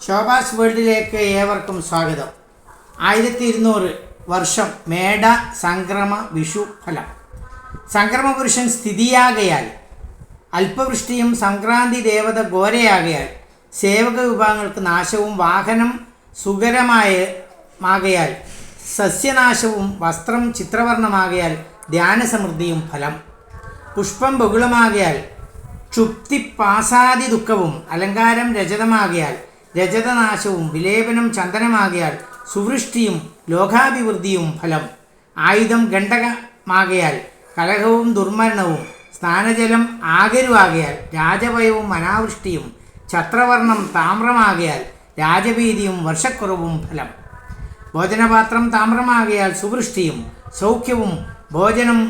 ശോഭാസ് വേൾഡിലേക്ക് ഏവർക്കും സ്വാഗതം. 1200 വർഷം മേട സംക്രമ വിഷു ഫലം. സംക്രമപുരുഷൻ സ്ഥിതിയാകയാൽ, അല്പവൃഷ്ടിയും സംക്രാന്തി ദേവത ഘോരയാകയാൽ, സേവക വിഭാഗങ്ങൾക്ക് നാശവും വാഹനം സുഖരമാകയാൽ, സസ്യനാശവും വസ്ത്രം ചിത്രവർണ്ണമാകയാൽ ധ്യാനസമൃദ്ധിയും ഫലം. പുഷ്പം ബഹുളമാകയാൽ ക്ഷുപ്തിപ്പാസാദി ദുഃഖവും, അലങ്കാരം രജതമാകയാൽ രജതനാശവും, വിലേപനം ചന്ദനമാകയാൽ സുവൃഷ്ടിയും ലോകാഭിവൃദ്ധിയും ഫലം. ആയുധം ഗണ്ഡകമാകയാൽ കലഹവും ദുർമരണവും, സ്നാനജലം ആകരുവാകയാൽ രാജഭയവും അനാവൃഷ്ടിയും, ഛത്രവർണം താമ്രമാകയാൽ രാജഭീതിയും വർഷക്കുറവും ഫലം. ഭോജനപാത്രം താമ്രമാകയാൽ സുവൃഷ്ടിയും സൗഖ്യവും, ഭോജനം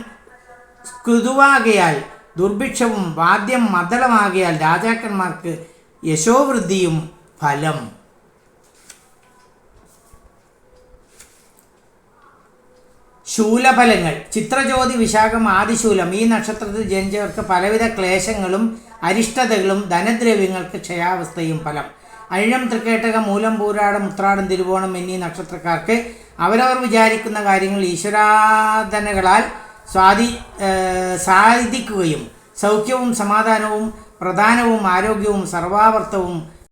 സ്കൃതുവാകയാൽ ദുർഭിക്ഷവും, വാദ്യം മദ്ദളമാകയാൽ രാജാക്കന്മാർക്ക് യശോവൃദ്ധിയും ഫലം. ശൂലഫലങ്ങൾ. ചിത്രജ്യോതി, വിശാഖം, ആദിശൂലം ഈ നക്ഷത്രത്തിൽ ജനിച്ചവർക്ക് പലവിധ ക്ലേശങ്ങളും അരിഷ്ടതകളും ധനദ്രവ്യങ്ങൾക്ക് ക്ഷയാവസ്ഥയും ഫലം. അനിഴം, തൃക്കേട്ടകം, മൂലം, പൂരാടം, ഉത്രാടം, തിരുവോണം എന്നീ നക്ഷത്രക്കാർക്ക് അവരവർ വിചാരിക്കുന്ന കാര്യങ്ങൾ ഈശ്വരാധനകളാൽ സാധിക്കുകയും സൗഖ്യവും സമാധാനവും പ്രധാനവും ആരോഗ്യവും സർവാവർത്തവും